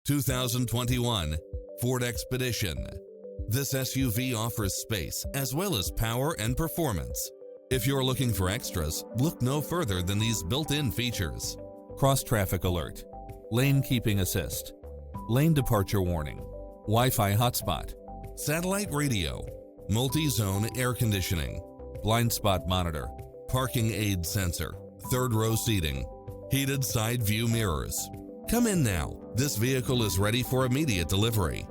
2021 Ford Expedition. This SUV offers space as well as power and performance. If you're looking for extras, look no further than these built-in features: cross-traffic alert, lane keeping assist, lane departure warning, Wi-Fi hotspot, satellite radio, multi-zone air conditioning, blind spot monitor, parking aid sensor, third row seating, heated side view mirrors. Come in now. This vehicle is ready for immediate delivery.